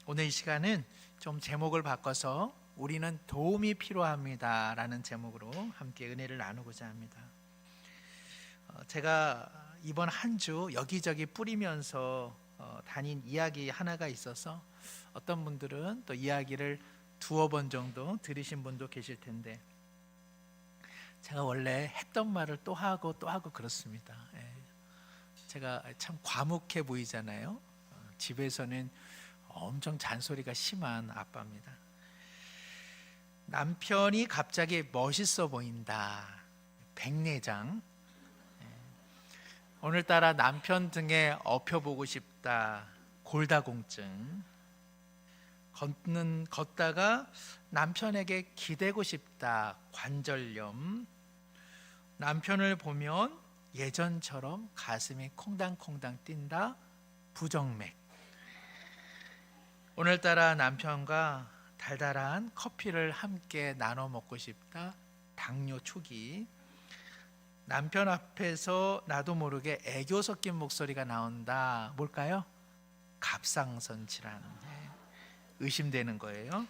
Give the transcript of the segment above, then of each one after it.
오늘 이 시간은 좀 제목을 바꿔서 우리는 도움이 필요합니다 라는 제목으로 함께 은혜를 나누고자 합니다. 제가 이번 한 주 여기저기 뿌리면서 다닌 이야기 하나가 있어서 어떤 분들은 또 이야기를 두어 번 정도 들으신 분도 계실 텐데, 제가 원래 했던 말을 또 하고 그렇습니다. 제가 참 과묵해 보이잖아요. 집에서는 엄청 잔소리가 심한 아빠입니다. 남편이 갑자기 멋있어 보인다, 백내장. 오늘따라 남편 등에 엎혀보고 싶다, 골다공증. 걷다가 남편에게 기대고 싶다, 관절염. 남편을 보면 예전처럼 가슴이 콩당콩당 뛴다, 부정맥. 오늘따라 남편과 달달한 커피를 함께 나눠 먹고 싶다, 당뇨 초기. 남편 앞에서 나도 모르게 애교 섞인 목소리가 나온다, 뭘까요? 갑상선 질환. 의심되는 거예요.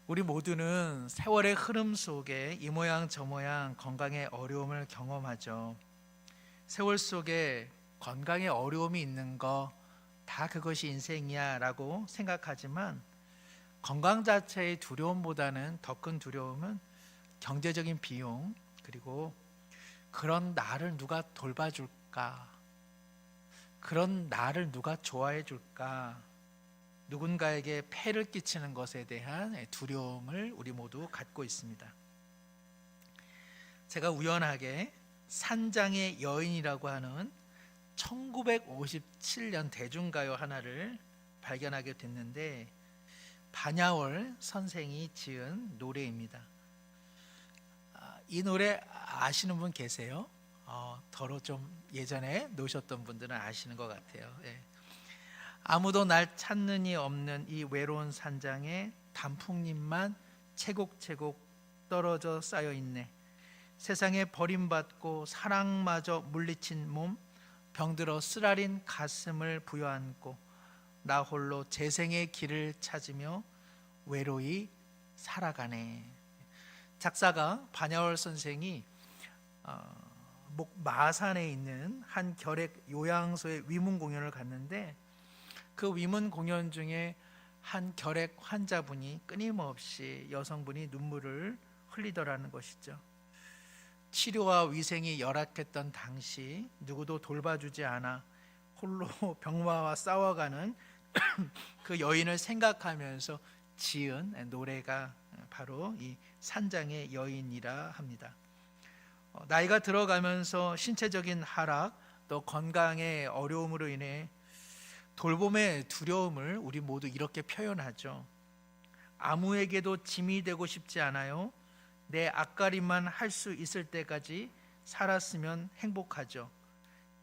우리 모두는 세월의 흐름 속에 이 모양 저 모양 건강의 어려움을 경험하죠. 세월 속에 건강에 어려움이 있는 거 다 그것이 인생이야 라고 생각하지만, 건강 자체의 두려움보다는 더 큰 두려움은 경제적인 비용, 그리고 그런 나를 누가 돌봐줄까, 그런 나를 누가 좋아해 줄까, 누군가에게 폐를 끼치는 것에 대한 두려움을 우리 모두 갖고 있습니다. 제가 우연하게 산장의 여인이라고 하는 1957년 대중가요 하나를 발견하게 됐는데, 반야월 선생이 지은 노래입니다. 이 노래 아시는 분 계세요? 더러 좀 예전에 노셨던 분들은 아시는 것 같아요. 아무도 날 찾는 이 없는 이 외로운 산장에 단풍잎만 채곡채곡 떨어져 쌓여 있네. 세상에 버림받고 사랑마저 물리친 몸, 병들어 쓰라린 가슴을 부여안고 나 홀로 재생의 길을 찾으며 외로이 살아가네. 작사가 반야월 선생이 마산에 있는 한 결핵 요양소의 위문 공연을 갔는데, 그 위문 공연 중에 한 결핵 환자분이 끊임없이 여성분이 눈물을 흘리더라는 것이죠. 치료와 위생이 열악했던 당시 누구도 돌봐주지 않아 홀로 병마와 싸워가는 그 여인을 생각하면서 지은 노래가 바로 이 산장의 여인이라 합니다. 나이가 들어가면서 신체적인 하락, 또 건강의 어려움으로 인해 돌봄의 두려움을 우리 모두 이렇게 표현하죠. 아무에게도 짐이 되고 싶지 않아요. 내 앞가림만 할 수 있을 때까지 살았으면 행복하죠.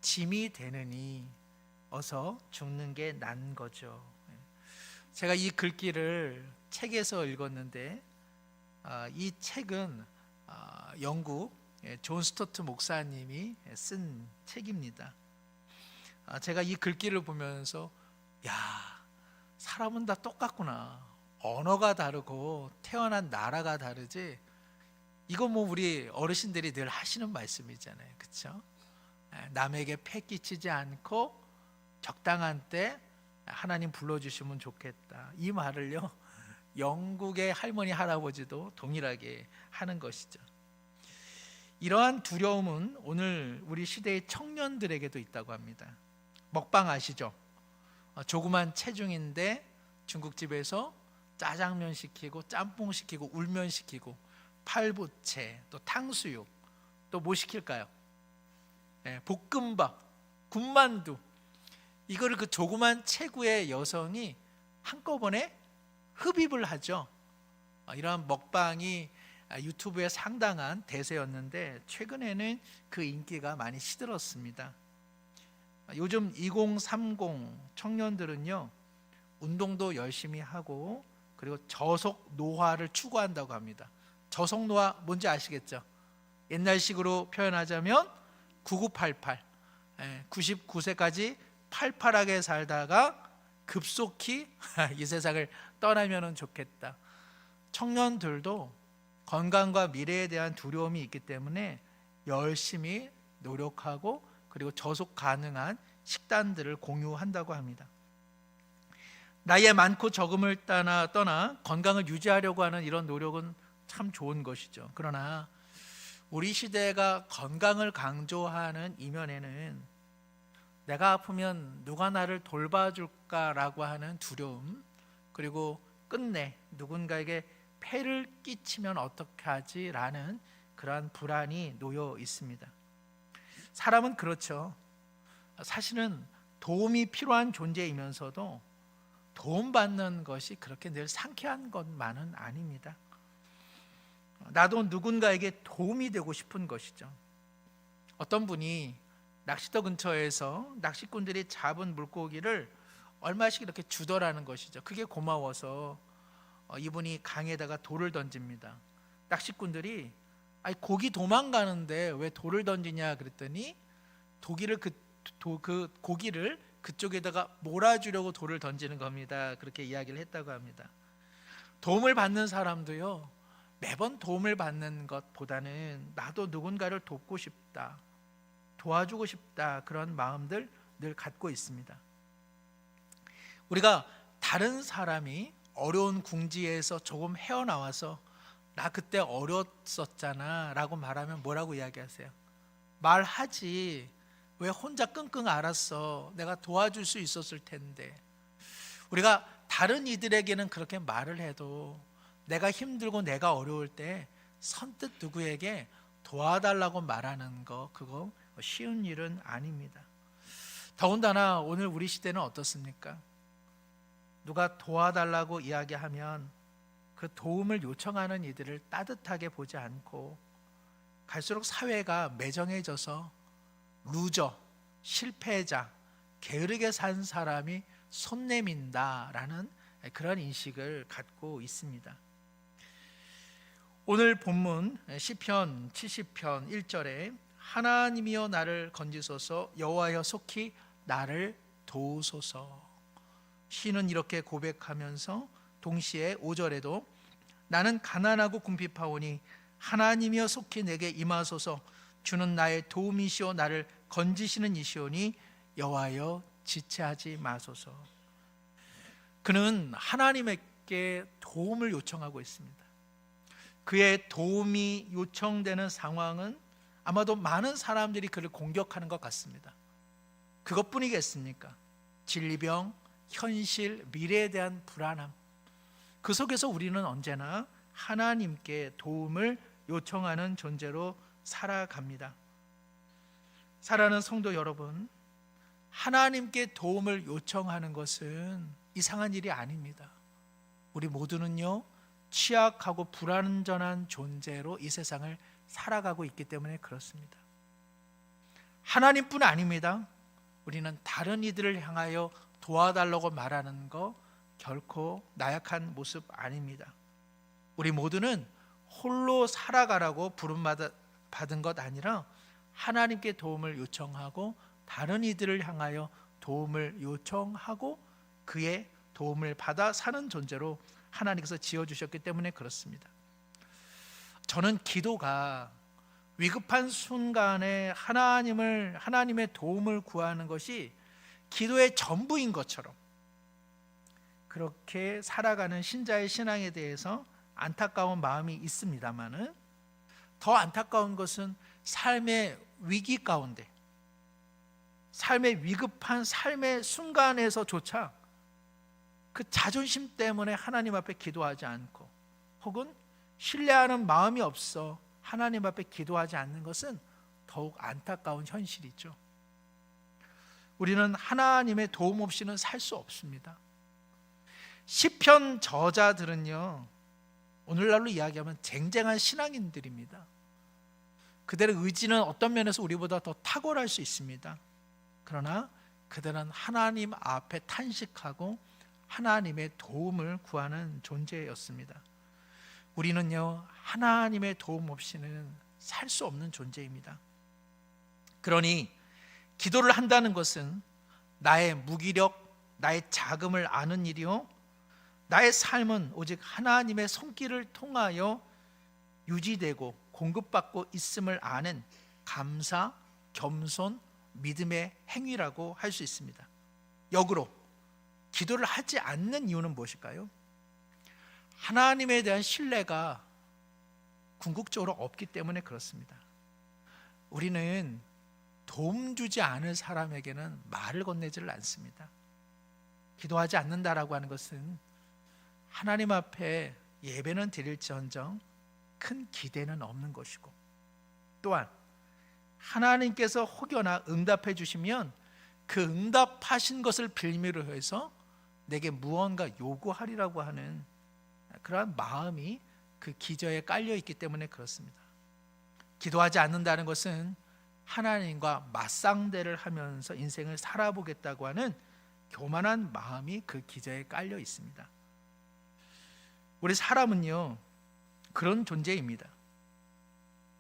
짐이 되느니 어서 죽는 게 난 거죠. 제가 이 글귀를 책에서 읽었는데, 이 책은 영국 존 스토트 목사님이 쓴 책입니다. 제가 이 글귀를 보면서, 야, 사람은 다 똑같구나. 언어가 다르고 태어난 나라가 다르지. 이건 뭐 우리 어르신들이 늘 하시는 말씀이잖아요, 그렇죠? 남에게 패 끼치지 않고 적당한 때 하나님 불러주시면 좋겠다, 이 말을요 영국의 할머니 할아버지도 동일하게 하는 것이죠. 이러한 두려움은 오늘 우리 시대의 청년들에게도 있다고 합니다. 먹방 아시죠? 조그만 체중인데 중국집에서 짜장면 시키고 짬뽕 시키고 울면 시키고 팔보채, 또 탕수육, 또 뭐 시킬까요? 볶음밥, 군만두. 이거를 그 조그만 체구의 여성이 한꺼번에 흡입을 하죠. 이러한 먹방이 유튜브에 상당한 대세였는데, 최근에는 그 인기가 많이 시들었습니다. 요즘 2030 청년들은요, 운동도 열심히 하고 그리고 저속 노화를 추구한다고 합니다. 저속 노화 뭔지 아시겠죠? 옛날식으로 표현하자면 9988, 99세까지 팔팔하게 살다가 급속히 이 세상을 떠나면 좋겠다. 청년들도 건강과 미래에 대한 두려움이 있기 때문에 열심히 노력하고 그리고 저속 가능한 식단들을 공유한다고 합니다. 나이에 많고 적음을 떠나 건강을 유지하려고 하는 이런 노력은 참 좋은 것이죠. 그러나 우리 시대가 건강을 강조하는 이면에는 내가 아프면 누가 나를 돌봐줄까라고 하는 두려움, 그리고 끝내 누군가에게 폐를 끼치면 어떻게 하지라는 그러한 불안이 놓여 있습니다. 사람은 그렇죠. 사실은 도움이 필요한 존재이면서도 도움받는 것이 그렇게 늘 상쾌한 것만은 아닙니다. 나도 누군가에게 도움이 되고 싶은 것이죠. 어떤 분이 낚시터 근처에서 낚시꾼들이 잡은 물고기를 얼마씩 이렇게 주더라는 것이죠. 그게 고마워서 이분이 강에다가 돌을 던집니다. 낚시꾼들이 아니 고기 도망가는데 왜 돌을 던지냐 그랬더니 그 고기를 그쪽에다가 몰아주려고 돌을 던지는 겁니다. 그렇게 이야기를 했다고 합니다. 도움을 받는 사람도요, 매번 도움을 받는 것보다는 나도 누군가를 돕고 싶다, 도와주고 싶다, 그런 마음들 늘 갖고 있습니다. 우리가 다른 사람이 어려운 궁지에서 조금 헤어나와서 나 그때 어렸었잖아 라고 말하면 뭐라고 이야기하세요? 말하지, 왜 혼자 끙끙 앓았어? 내가 도와줄 수 있었을 텐데. 우리가 다른 이들에게는 그렇게 말을 해도 내가 힘들고 내가 어려울 때 선뜻 누구에게 도와달라고 말하는 거, 그거 쉬운 일은 아닙니다. 더군다나 오늘 우리 시대는 어떻습니까? 누가 도와달라고 이야기하면 그 도움을 요청하는 이들을 따뜻하게 보지 않고 갈수록 사회가 매정해져서 루저, 실패자, 게으르게 산 사람이 손 내민다라는 그런 인식을 갖고 있습니다. 오늘 본문 시편 70편 1절에 하나님이여 나를 건지소서, 여호와여 속히 나를 도우소서. 시는 이렇게 고백하면서 동시에 5절에도 나는 가난하고 궁핍하오니 하나님이여 속히 내게 임하소서, 주는 나의 도움이시오 나를 건지시는 이시오니 여호와여 지체하지 마소서. 그는 하나님께 도움을 요청하고 있습니다. 그의 도움이 요청되는 상황은 아마도 많은 사람들이 그를 공격하는 것 같습니다. 그것뿐이겠습니까? 진리병, 현실, 미래에 대한 불안함, 그 속에서 우리는 언제나 하나님께 도움을 요청하는 존재로 살아갑니다. 사랑하는 성도 여러분, 하나님께 도움을 요청하는 것은 이상한 일이 아닙니다. 우리 모두는요, 취약하고 불완전한 존재로 이 세상을 살아가고 있기 때문에 그렇습니다. 하나님뿐 아닙니다. 우리는 다른 이들을 향하여 도와달라고 말하는 거 결코 나약한 모습 아닙니다. 우리 모두는 홀로 살아가라고 부름받은 것 아니라 하나님께 도움을 요청하고 다른 이들을 향하여 도움을 요청하고 그의 도움을 받아 사는 존재로 하나님께서 지어주셨기 때문에 그렇습니다. 저는 기도가 위급한 순간에 하나님의 도움을 구하는 것이 기도의 전부인 것처럼 그렇게 살아가는 신자의 신앙에 대해서 안타까운 마음이 있습니다만은, 더 안타까운 것은 삶의 위기 가운데, 삶의 위급한 삶의 순간에서조차 그 자존심 때문에 하나님 앞에 기도하지 않고, 혹은 신뢰하는 마음이 없어 하나님 앞에 기도하지 않는 것은 더욱 안타까운 현실이죠. 우리는 하나님의 도움 없이는 살 수 없습니다. 시편 저자들은요, 오늘날로 이야기하면 쟁쟁한 신앙인들입니다. 그들의 의지는 어떤 면에서 우리보다 더 탁월할 수 있습니다. 그러나 그들은 하나님 앞에 탄식하고 하나님의 도움을 구하는 존재였습니다. 우리는요, 하나님의 도움 없이는 살 수 없는 존재입니다. 그러니 기도를 한다는 것은 나의 무기력, 나의 자금을 아는 일이요 나의 삶은 오직 하나님의 손길을 통하여 유지되고 공급받고 있음을 아는 감사, 겸손, 믿음의 행위라고 할 수 있습니다. 역으로 기도를 하지 않는 이유는 무엇일까요? 하나님에 대한 신뢰가 궁극적으로 없기 때문에 그렇습니다. 우리는 도움 주지 않을 사람에게는 말을 건네지를 않습니다. 기도하지 않는다라고 하는 것은 하나님 앞에 예배는 드릴지언정 큰 기대는 없는 것이고, 또한 하나님께서 혹여나 응답해 주시면 그 응답하신 것을 빌미로 해서 내게 무언가 요구하리라고 하는 그러한 마음이 그 기저에 깔려 있기 때문에 그렇습니다. 기도하지 않는다는 것은 하나님과 맞상대를 하면서 인생을 살아보겠다고 하는 교만한 마음이 그 기저에 깔려 있습니다. 우리 사람은요, 그런 존재입니다.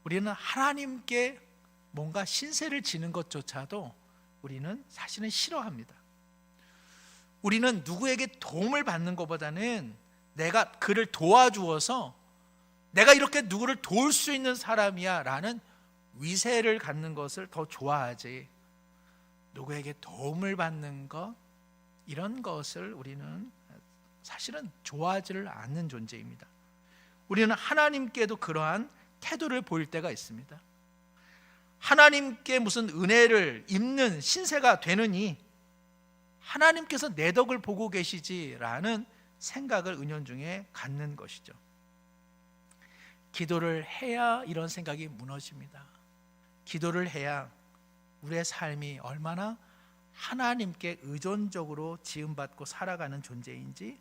우리는 하나님께 뭔가 신세를 지는 것조차도 우리는 사실은 싫어합니다. 우리는 누구에게 도움을 받는 것보다는 내가 그를 도와주어서 내가 이렇게 누구를 도울 수 있는 사람이야 라는 위세를 갖는 것을 더 좋아하지, 누구에게 도움을 받는 것, 이런 것을 우리는 사실은 좋아하지를 않는 존재입니다. 우리는 하나님께도 그러한 태도를 보일 때가 있습니다. 하나님께 무슨 은혜를 입는 신세가 되느니 하나님께서 내 덕을 보고 계시지라는 생각을 은연중에 갖는 것이죠. 기도를 해야 이런 생각이 무너집니다. 기도를 해야 우리의 삶이 얼마나 하나님께 의존적으로 지음받고 살아가는 존재인지,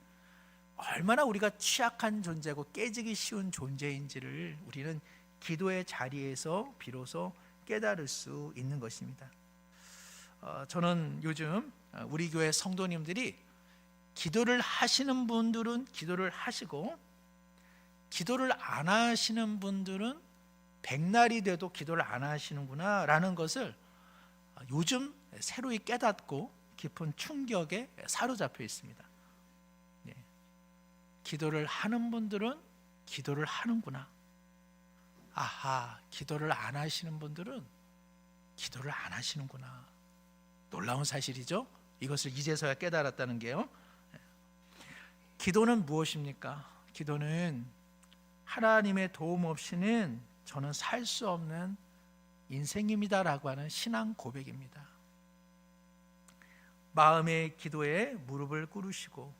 얼마나 우리가 취약한 존재고 깨지기 쉬운 존재인지를 우리는 기도의 자리에서 비로소 깨달을 수 있는 것입니다. 저는 요즘 우리 교회 성도님들이 기도를 하시는 분들은 기도를 하시고, 기도를 안 하시는 분들은 백날이 돼도 기도를 안 하시는구나 라는 것을 요즘 새로이 깨닫고 깊은 충격에 사로잡혀 있습니다. 기도를 하는 분들은 기도를 하는구나. 아하, 기도를 안 하시는 분들은 기도를 안 하시는구나. 놀라운 사실이죠. 이것을 이제서야 깨달았다는 게요. 기도는 무엇입니까? 기도는 하나님의 도움 없이는 저는 살 수 없는 인생입니다라고 하는 신앙 고백입니다. 마음의 기도에 무릎을 꿇으시고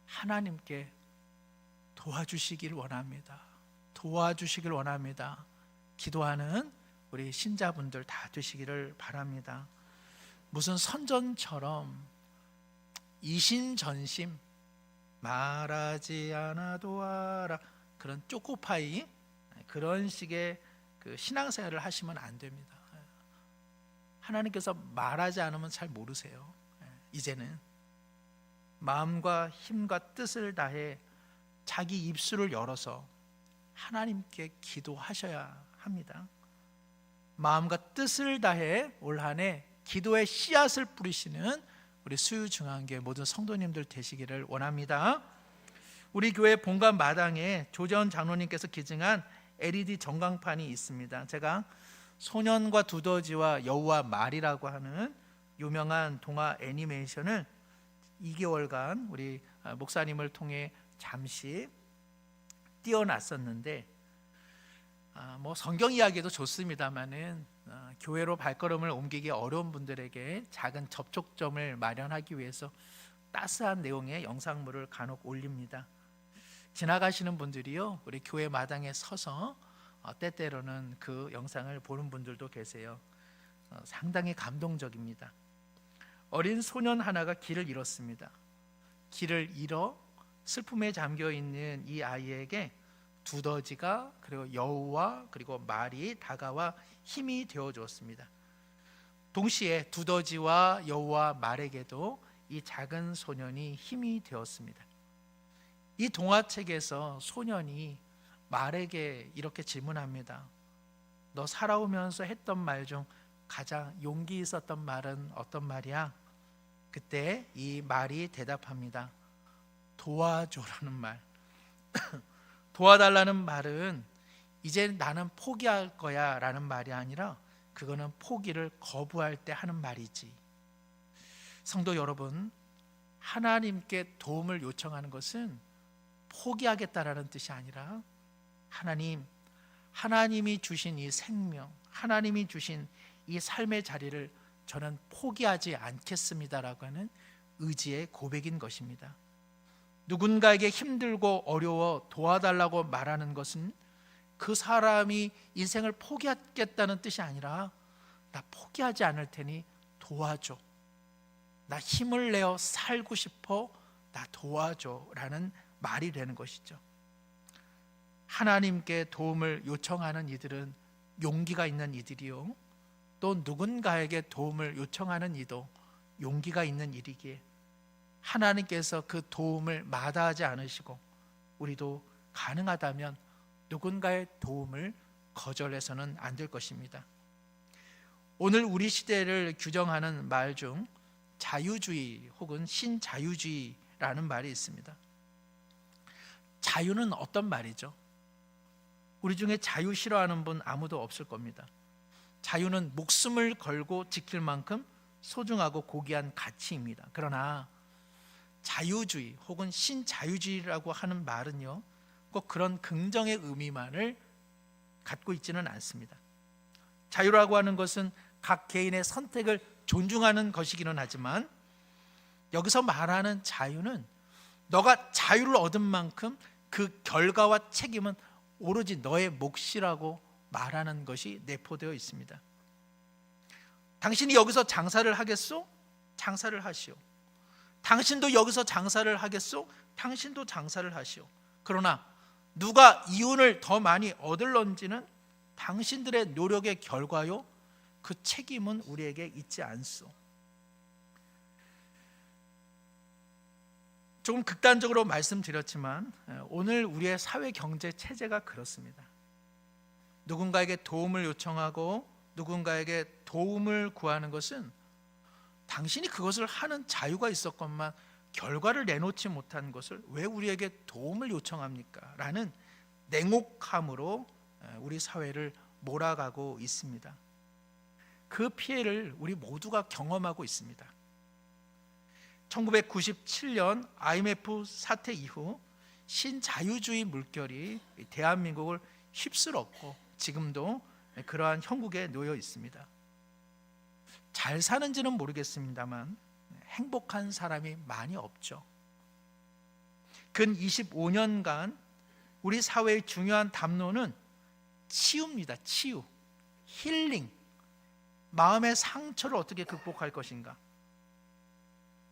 하나님께 도와주시길 원합니다. 도와주시길 원합니다. 기도하는 우리 신자분들 다 되시기를 바랍니다. 무슨 선전처럼 이신전심 말하지 않아도 알아, 그런 쪼꼬파이, 그런 식의 그 신앙생활을 하시면 안 됩니다. 하나님께서 말하지 않으면 잘 모르세요. 이제는 마음과 힘과 뜻을 다해 자기 입술을 열어서 하나님께 기도하셔야 합니다. 마음과 뜻을 다해 올 한 해 기도의 씨앗을 뿌리시는 우리 수유중앙교회 모든 성도님들 되시기를 원합니다. 우리 교회 본관 마당에 조재원 장로님께서 기증한 LED 전광판이 있습니다. 제가 소년과 두더지와 여우와 말이라고 하는 유명한 동화 애니메이션을 2개월간 우리 목사님을 통해 잠시 띄워놨었는데, 뭐 성경 이야기도 좋습니다만은 교회로 발걸음을 옮기기 어려운 분들에게 작은 접촉점을 마련하기 위해서 따스한 내용의 영상물을 간혹 올립니다. 지나가시는 분들이요, 우리 교회 마당에 서서 때때로는 그 영상을 보는 분들도 계세요. 상당히 감동적입니다. 어린 소년 하나가 길을 잃었습니다. 길을 잃어 슬픔에 잠겨 있는 이 아이에게 두더지가, 그리고 여우와 그리고 말이 다가와 힘이 되어 주었습니다. 동시에 두더지와 여우와 말에게도 이 작은 소년이 힘이 되었습니다. 이 동화책에서 소년이 말에게 이렇게 질문합니다. 너 살아오면서 했던 말 중 가장 용기 있었던 말은 어떤 말이야? 그때 이 말이 대답합니다. 도와줘라는 말. 도와달라는 말은 이제 나는 포기할 거야 라는 말이 아니라 그거는 포기를 거부할 때 하는 말이지. 성도 여러분, 하나님께 도움을 요청하는 것은 포기하겠다라는 뜻이 아니라 하나님이 주신 이 생명, 하나님이 주신 이 삶의 자리를 저는 포기하지 않겠습니다라고 하는 의지의 고백인 것입니다. 누군가에게 힘들고 어려워 도와달라고 말하는 것은 그 사람이 인생을 포기하겠다는 뜻이 아니라 나 포기하지 않을 테니 도와줘, 나 힘을 내어 살고 싶어, 나 도와줘 라는 말이 되는 것이죠. 하나님께 도움을 요청하는 이들은 용기가 있는 이들이요, 또 누군가에게 도움을 요청하는 이도 용기가 있는 일이기에 하나님께서 그 도움을 마다하지 않으시고 우리도 가능하다면 누군가의 도움을 거절해서는 안 될 것입니다. 오늘 우리 시대를 규정하는 말 중 자유주의 혹은 신자유주의라는 말이 있습니다. 자유는 어떤 말이죠? 우리 중에 자유 싫어하는 분 아무도 없을 겁니다. 자유는 목숨을 걸고 지킬 만큼 소중하고 고귀한 가치입니다. 그러나 자유주의 혹은 신자유주의라고 하는 말은요, 꼭 그런 긍정의 의미만을 갖고 있지는 않습니다. 자유라고 하는 것은 각 개인의 선택을 존중하는 것이기는 하지만 여기서 말하는 자유는 너가 자유를 얻은 만큼 그 결과와 책임은 오로지 너의 몫이라고 말하는 것이 내포되어 있습니다. 당신이 여기서 장사를 하겠소? 장사를 하시오. 당신도 여기서 장사를 하겠소? 당신도 장사를 하시오. 그러나 누가 이윤을 더 많이 얻을런지는 당신들의 노력의 결과요, 그 책임은 우리에게 있지 않소. 조금 극단적으로 말씀드렸지만 오늘 우리의 사회 경제 체제가 그렇습니다. 누군가에게 도움을 요청하고 누군가에게 도움을 구하는 것은 당신이 그것을 하는 자유가 있었건만 결과를 내놓지 못한 것을 왜 우리에게 도움을 요청합니까? 라는 냉혹함으로 우리 사회를 몰아가고 있습니다. 그 피해를 우리 모두가 경험하고 있습니다. 1997년 IMF 사태 이후 신자유주의 물결이 대한민국을 휩쓸었고 지금도 그러한 형국에 놓여 있습니다. 잘 사는지는 모르겠습니다만 행복한 사람이 많이 없죠. 근 25년간 우리 사회의 중요한 담론은 치유입니다. 치유, 힐링, 마음의 상처를 어떻게 극복할 것인가.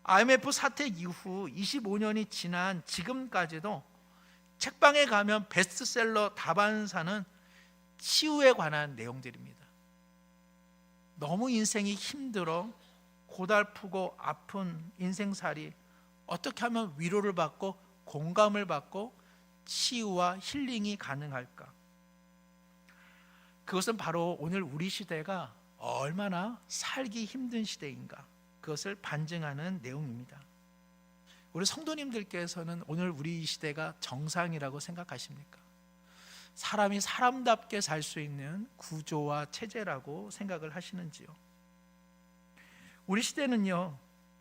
IMF 사태 이후 25년이 지난 지금까지도 책방에 가면 베스트셀러 다반사는 치유에 관한 내용들입니다. 너무 인생이 힘들어 고달프고 아픈 인생살이 어떻게 하면 위로를 받고 공감을 받고 치유와 힐링이 가능할까? 그것은 바로 오늘 우리 시대가 얼마나 살기 힘든 시대인가, 그것을 반증하는 내용입니다. 우리 성도님들께서는 오늘 우리 시대가 정상이라고 생각하십니까? 사람이 사람답게 살 수 있는 구조와 체제라고 생각을 하시는지요? 우리 시대는요,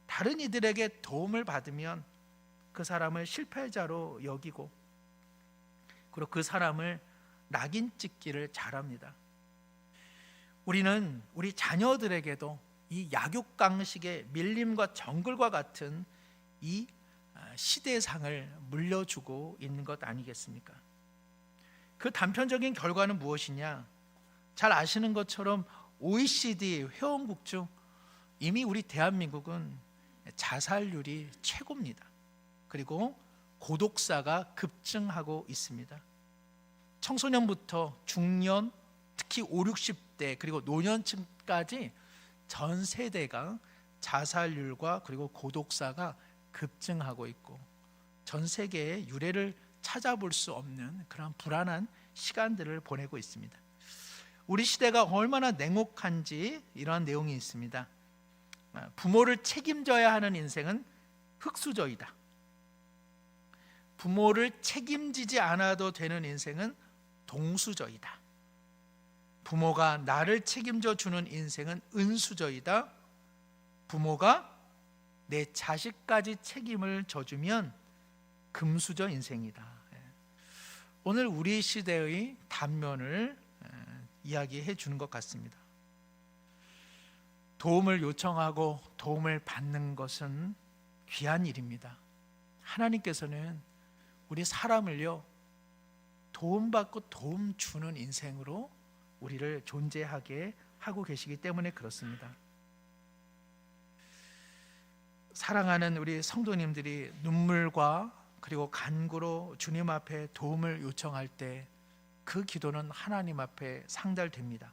다른 이들에게 도움을 받으면 그 사람을 실패자로 여기고 그리고 그 사람을 낙인 찍기를 잘합니다. 우리는 우리 자녀들에게도 이 약육강식의 밀림과 정글과 같은 이 시대상을 물려주고 있는 것 아니겠습니까? 그 단편적인 결과는 무엇이냐? 잘 아시는 것처럼 OECD 회원국 중 이미 우리 대한민국은 자살률이 최고입니다. 그리고 고독사가 급증하고 있습니다. 청소년부터 중년, 특히 5, 60대 그리고 노년층까지 전 세대가 자살률과 그리고 고독사가 급증하고 있고 전 세계의 유례를 찾아볼 수 없는 그런 불안한 시간들을 보내고 있습니다. 우리 시대가 얼마나 냉혹한지 이러한 내용이 있습니다. 부모를 책임져야 하는 인생은 흙수저이다. 부모를 책임지지 않아도 되는 인생은 동수저이다. 부모가 나를 책임져 주는 인생은 은수저이다. 부모가 내 자식까지 책임을 져주면 금수저 인생이다. 오늘 우리 시대의 단면을 이야기해 주는 것 같습니다. 도움을 요청하고 도움을 받는 것은 귀한 일입니다. 하나님께서는 우리 사람을요, 도움받고 도움 주는 인생으로 우리를 존재하게 하고 계시기 때문에 그렇습니다. 사랑하는 우리 성도님들이 눈물과 그리고 간구로 주님 앞에 도움을 요청할 때 그 기도는 하나님 앞에 상달됩니다.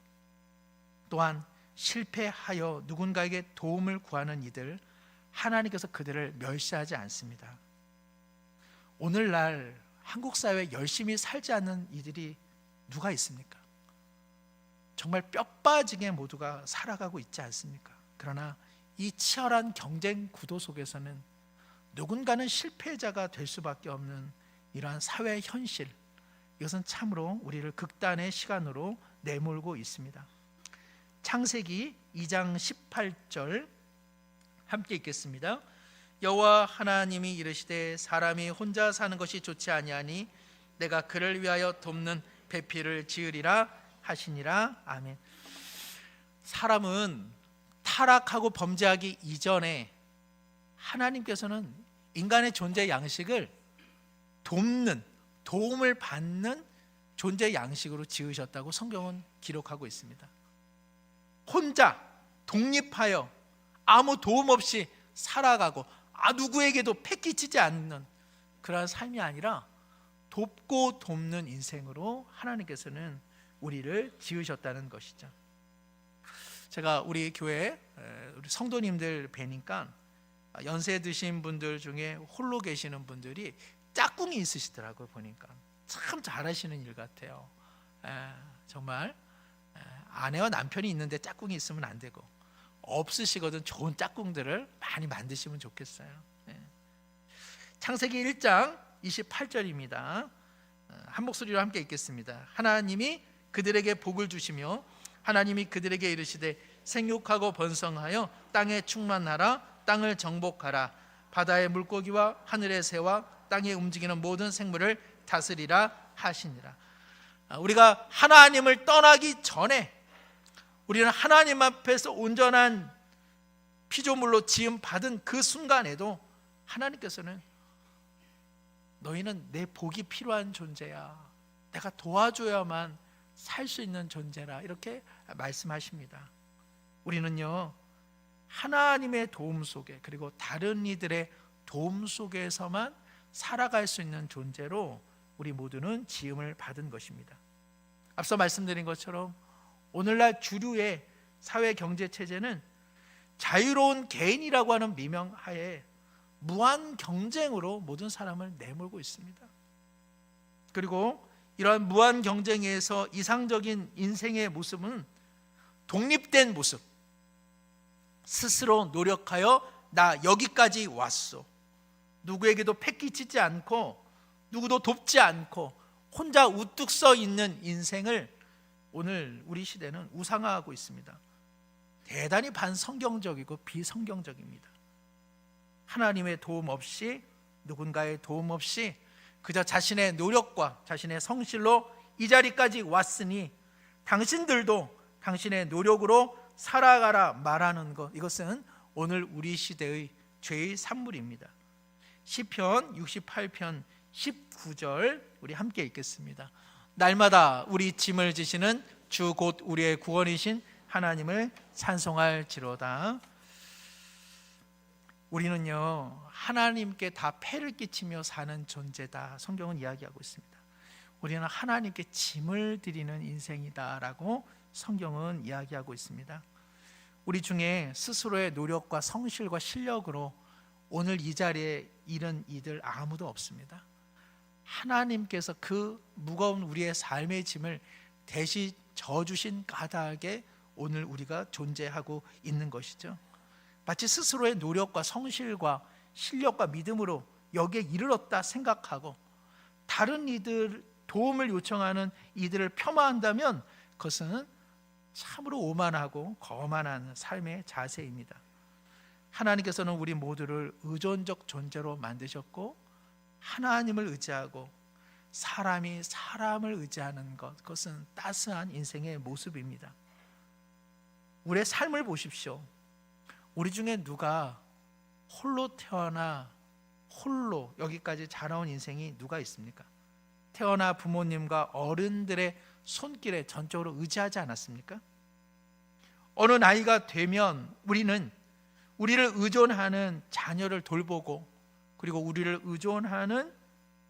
또한 실패하여 누군가에게 도움을 구하는 이들, 하나님께서 그들을 멸시하지 않습니다. 오늘날 한국 사회에 열심히 살지 않는 이들이 누가 있습니까? 정말 뼈 빠지게 모두가 살아가고 있지 않습니까? 그러나 이 치열한 경쟁 구도 속에서는 누군가는 실패자가 될 수밖에 없는 이러한 사회 현실, 이것은 참으로 우리를 극단의 시간으로 내몰고 있습니다. 창세기 2장 18절 함께 읽겠습니다. 여호와 하나님이 이르시되 사람이 혼자 사는 것이 좋지 아니하니 내가 그를 위하여 돕는 배필을 지으리라 하시니라. 아멘. 사람은 타락하고 범죄하기 이전에 하나님께서는 인간의 존재 양식을 돕는, 도움을 받는 존재 양식으로 지으셨다고 성경은 기록하고 있습니다. 혼자 독립하여 아무 도움 없이 살아가고 누구에게도 패기치지 않는 그러한 삶이 아니라 돕고 돕는 인생으로 하나님께서는 우리를 지으셨다는 것이죠. 제가 우리 교회 우리 성도님들 뵈니까 연세 드신 분들 중에 홀로 계시는 분들이 짝꿍이 있으시더라고요. 보니까 참 잘하시는 일 같아요. 정말 아내와 남편이 있는데 짝꿍이 있으면 안 되고, 없으시거든 좋은 짝꿍들을 많이 만드시면 좋겠어요. 창세기 1장 28절입니다. 한 목소리로 함께 읽겠습니다. 하나님이 그들에게 복을 주시며 하나님이 그들에게 이르시되 생육하고 번성하여 땅에 충만하라. 땅을 정복하라. 바다의 물고기와 하늘의 새와 땅에 움직이는 모든 생물을 다스리라 하시니라. 우리가 하나님을 떠나기 전에 우리는 하나님 앞에서 온전한 피조물로 지음 받은 그 순간에도 하나님께서는 너희는 내 복이 필요한 존재야, 내가 도와줘야만 살 수 있는 존재라, 이렇게 말씀하십니다. 우리는요, 하나님의 도움 속에 그리고 다른 이들의 도움 속에서만 살아갈 수 있는 존재로 우리 모두는 지음을 받은 것입니다. 앞서 말씀드린 것처럼 오늘날 주류의 사회 경제 체제는 자유로운 개인이라고 하는 미명하에 무한 경쟁으로 모든 사람을 내몰고 있습니다. 그리고 이러한 무한 경쟁에서 이상적인 인생의 모습은 독립된 모습, 스스로 노력하여 나 여기까지 왔소, 누구에게도 패기치지 않고 누구도 돕지 않고 혼자 우뚝 서 있는 인생을 오늘 우리 시대는 우상화하고 있습니다. 대단히 반성경적이고 비성경적입니다. 하나님의 도움 없이, 누군가의 도움 없이 그저 자신의 노력과 자신의 성실로 이 자리까지 왔으니 당신들도 당신의 노력으로 살아가라 말하는 것, 이것은 오늘 우리 시대의 죄의 산물입니다. 시편 68편 19절 우리 함께 읽겠습니다. 날마다 우리 짐을 지시는 주 곧 우리의 구원이신 하나님을 찬송할지로다. 우리는요, 하나님께 다 폐를 끼치며 사는 존재다, 성경은 이야기하고 있습니다. 우리는 하나님께 짐을 드리는 인생이다라고 성경은 이야기하고 있습니다. 우리 중에 스스로의 노력과 성실과 실력으로 오늘 이 자리에 이른 이들 아무도 없습니다. 하나님께서 그 무거운 우리의 삶의 짐을 대신 져주신 까닭에 오늘 우리가 존재하고 있는 것이죠. 마치 스스로의 노력과 성실과 실력과 믿음으로 여기에 이르렀다 생각하고 다른 이들 도움을 요청하는 이들을 폄하한다면 그것은 참으로 오만하고 거만한 삶의 자세입니다. 하나님께서는 우리 모두를 의존적 존재로 만드셨고 하나님을 의지하고 사람이 사람을 의지하는 것, 그것은 따스한 인생의 모습입니다. 우리의 삶을 보십시오. 우리 중에 누가 홀로 태어나 홀로 여기까지 자라온 인생이 누가 있습니까? 태어나 부모님과 어른들의 손길에 전적으로 의지하지 않았습니까? 어느 나이가 되면 우리는 우리를 의존하는 자녀를 돌보고 그리고 우리를 의존하는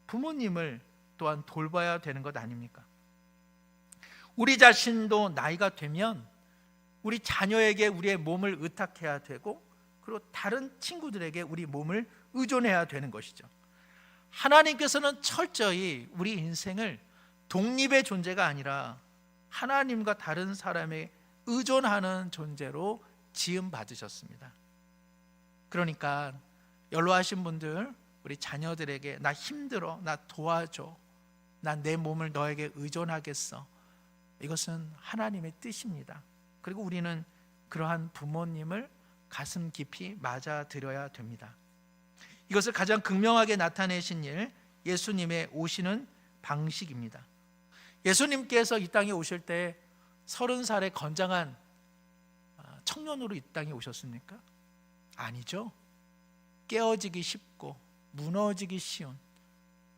부모님을 또한 돌봐야 되는 것 아닙니까? 우리 자신도 나이가 되면 우리 자녀에게 우리의 몸을 의탁해야 되고 그리고 다른 친구들에게 우리 몸을 의존해야 되는 것이죠. 하나님께서는 철저히 우리 인생을 독립의 존재가 아니라 하나님과 다른 사람에 의존하는 존재로 지음 받으셨습니다. 그러니까 연로하신 분들, 우리 자녀들에게 나 힘들어, 나 도와줘, 난 내 몸을 너에게 의존하겠어, 이것은 하나님의 뜻입니다. 그리고 우리는 그러한 부모님을 가슴 깊이 맞아들여야 됩니다. 이것을 가장 극명하게 나타내신 일, 예수님의 오시는 방식입니다. 예수님께서 이 땅에 오실 때 30살의 건장한 청년으로 이 땅에 오셨습니까? 아니죠. 깨어지기 쉽고 무너지기 쉬운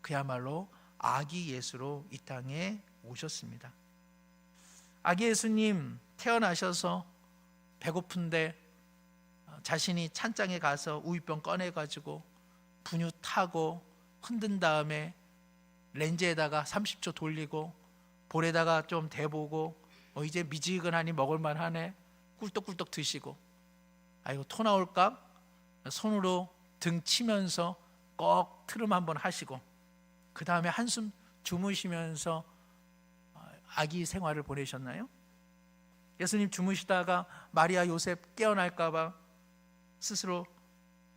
그야말로 아기 예수로 이 땅에 오셨습니다. 아기 예수님 태어나셔서 배고픈데 자신이 찬장에 가서 우유병 꺼내가지고 분유 타고 흔든 다음에 렌즈에다가 30초 돌리고 볼에다가 좀 대보고 이제 미지근하니 먹을만하네, 꿀떡꿀떡 드시고 이거 토 나올까? 손으로 등 치면서 꼭 트름 한번 하시고 그 다음에 한숨 주무시면서 아기 생활을 보내셨나요? 예수님 주무시다가 마리아 요셉 깨어날까 봐 스스로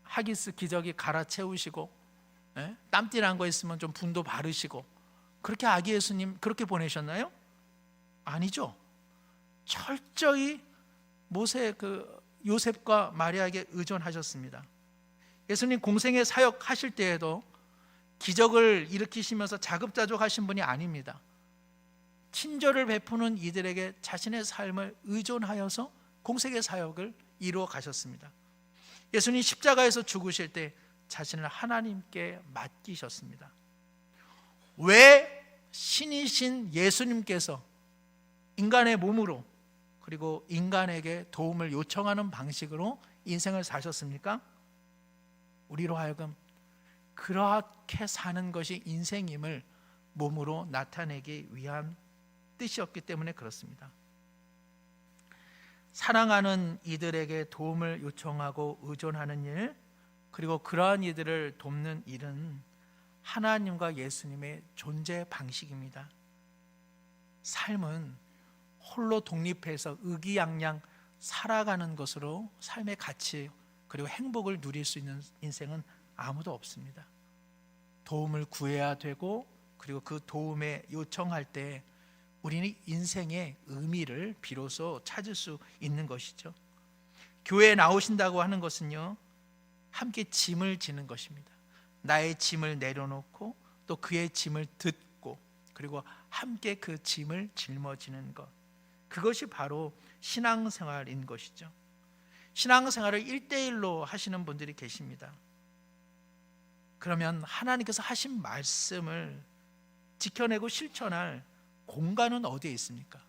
하기스 기저귀 갈아채우시고 땀띠 난 거 있으면 좀 분도 바르시고 그렇게 아기 예수님 그렇게 보내셨나요? 아니죠. 철저히 요셉과 마리아에게 의존하셨습니다. 예수님 공생의 사역 하실 때에도 기적을 일으키시면서 자급자족하신 분이 아닙니다. 친절을 베푸는 이들에게 자신의 삶을 의존하여서 공생의 사역을 이루어 가셨습니다. 예수님 십자가에서 죽으실 때 자신을 하나님께 맡기셨습니다. 왜 신이신 예수님께서 인간의 몸으로 그리고 인간에게 도움을 요청하는 방식으로 인생을 사셨습니까? 우리로 하여금 그렇게 사는 것이 인생임을 몸으로 나타내기 위한 뜻이었기 때문에 그렇습니다. 사랑하는 이들에게 도움을 요청하고 의존하는 일, 그리고 그러한 이들을 돕는 일은 하나님과 예수님의 존재 방식입니다. 삶은 홀로 독립해서 의기양양 살아가는 것으로 삶의 가치 그리고 행복을 누릴 수 있는 인생은 아무도 없습니다. 도움을 구해야 되고 그리고 그 도움에 요청할 때 우리는 인생의 의미를 비로소 찾을 수 있는 것이죠. 교회에 나오신다고 하는 것은요, 함께 짐을 지는 것입니다. 나의 짐을 내려놓고 또 그의 짐을 듣고 그리고 함께 그 짐을 짊어지는 것, 그것이 바로 신앙생활인 것이죠. 신앙생활을 1대1로 하시는 분들이 계십니다. 그러면 하나님께서 하신 말씀을 지켜내고 실천할 공간은 어디에 있습니까?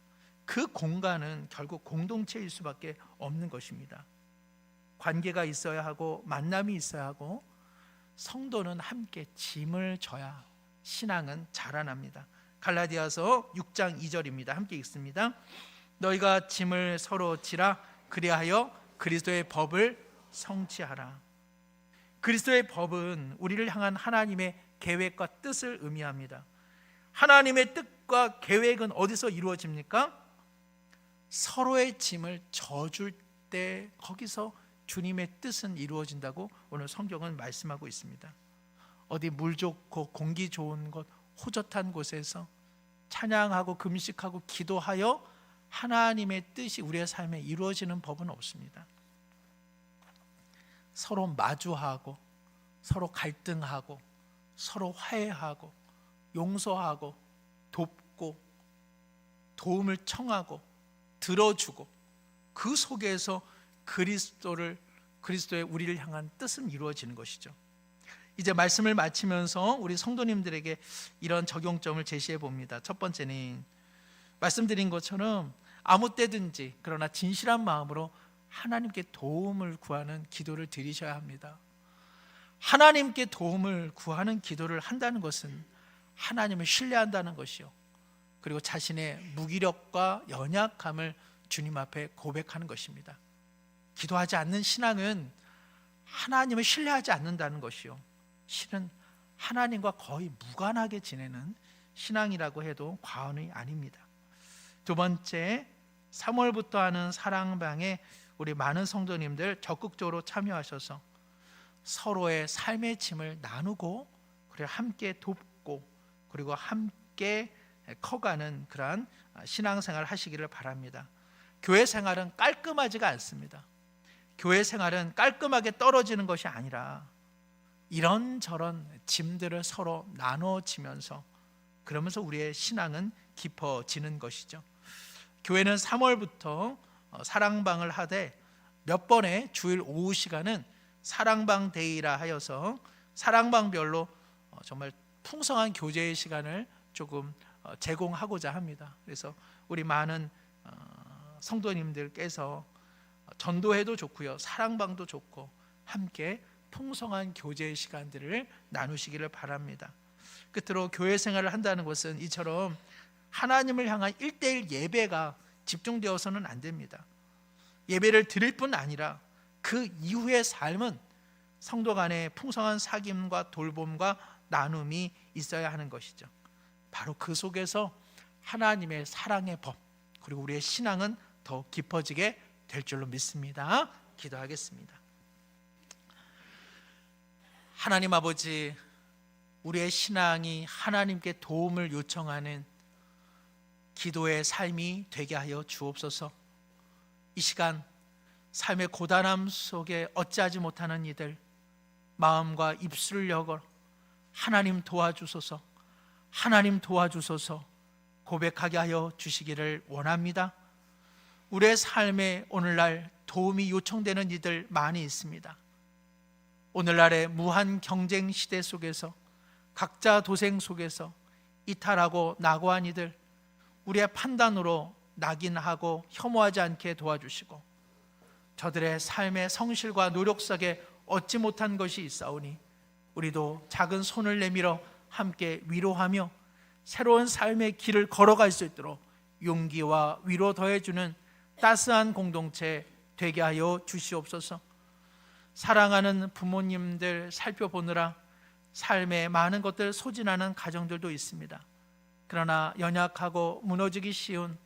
그 공간은 결국 공동체일 수밖에 없는 것입니다. 관계가 있어야 하고 만남이 있어야 하고 성도는 함께 짐을 져야 신앙은 자라납니다. 갈라디아서 6장 2절입니다. 함께 읽습니다. 너희가 짐을 서로 지라, 그리하여 그리스도의 법을 성취하라. 그리스도의 법은 우리를 향한 하나님의 계획과 뜻을 의미합니다. 하나님의 뜻과 계획은 어디서 이루어집니까? 서로의 짐을 져줄 때 거기서 주님의 뜻은 이루어진다고 오늘 성경은 말씀하고 있습니다. 어디 물 좋고 공기 좋은 곳, 호젓한 곳에서 찬양하고 금식하고 기도하여 하나님의 뜻이 우리의 삶에 이루어지는 법은 없습니다. 서로 마주하고 서로 갈등하고 서로 화해하고 용서하고 돕고 도움을 청하고 들어주고 그 속에서 그리스도의 우리를 향한 뜻은 이루어지는 것이죠. 이제 말씀을 마치면서 우리 성도님들에게 이런 적용점을 제시해 봅니다. 첫 번째는 말씀드린 것처럼 아무 때든지 그러나 진실한 마음으로 하나님께 도움을 구하는 기도를 드리셔야 합니다. 하나님께 도움을 구하는 기도를 한다는 것은 하나님을 신뢰한다는 것이요, 그리고 자신의 무기력과 연약함을 주님 앞에 고백하는 것입니다. 기도하지 않는 신앙은 하나님을 신뢰하지 않는다는 것이요, 실은 하나님과 거의 무관하게 지내는 신앙이라고 해도 과언이 아닙니다. 두 번째, 3월부터 하는 사랑방에 우리 많은 성도님들 적극적으로 참여하셔서 서로의 삶의 짐을 나누고 그리고 함께 돕고 그리고 함께 커가는 그러한 신앙생활을 하시기를 바랍니다. 교회 생활은 깔끔하지가 않습니다. 교회 생활은 깔끔하게 떨어지는 것이 아니라 이런저런 짐들을 서로 나눠지면서 그러면서 우리의 신앙은 깊어지는 것이죠. 교회는 3월부터 사랑방을 하되 몇 번의 주일 오후 시간은 사랑방 데이라 하여서 사랑방별로 정말 풍성한 교제의 시간을 조금 제공하고자 합니다. 그래서 우리 많은 성도님들께서 전도회도 좋고요, 사랑방도 좋고 함께 풍성한 교제의 시간들을 나누시기를 바랍니다. 끝으로 교회 생활을 한다는 것은 이처럼 하나님을 향한 1:1 예배가 집중되어서는 안 됩니다. 예배를 드릴 뿐 아니라 그 이후의 삶은 성도 간의 풍성한 사귐과 돌봄과 나눔이 있어야 하는 것이죠. 바로 그 속에서 하나님의 사랑의 법 그리고 우리의 신앙은 더 깊어지게 될 줄로 믿습니다. 기도하겠습니다. 하나님 아버지, 우리의 신앙이 하나님께 도움을 요청하는 기도의 삶이 되게 하여 주옵소서. 이 시간 삶의 고단함 속에 어찌하지 못하는 이들 마음과 입술을 열어 하나님 도와주소서, 하나님 도와주소서 고백하게 하여 주시기를 원합니다. 우리의 삶에 오늘날 도움이 요청되는 이들 많이 있습니다. 오늘날의 무한 경쟁 시대 속에서 각자 도생 속에서 이탈하고 낙오한 이들 우리의 판단으로 낙인하고 혐오하지 않게 도와주시고 저들의 삶의 성실과 노력 속에 얻지 못한 것이 있사오니 우리도 작은 손을 내밀어 함께 위로하며 새로운 삶의 길을 걸어갈 수 있도록 용기와 위로 더해주는 따스한 공동체 되게 하여 주시옵소서. 사랑하는 부모님들 살펴보느라 삶에 많은 것들 소진하는 가정들도 있습니다. 그러나 연약하고 무너지기 쉬운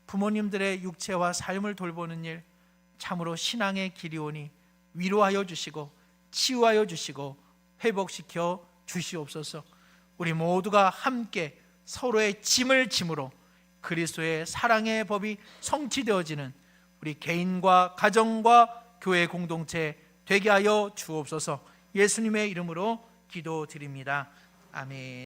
부모님들의 육체와 삶을 돌보는 일 참으로 신앙의 길이오니 위로하여 주시고 치유하여 주시고 회복시켜 주시옵소서. 우리 모두가 함께 서로의 짐을 짐으로 그리스도의 사랑의 법이 성취되어지는 우리 개인과 가정과 교회 공동체 되게 하여 주옵소서. 예수님의 이름으로 기도드립니다. 아멘.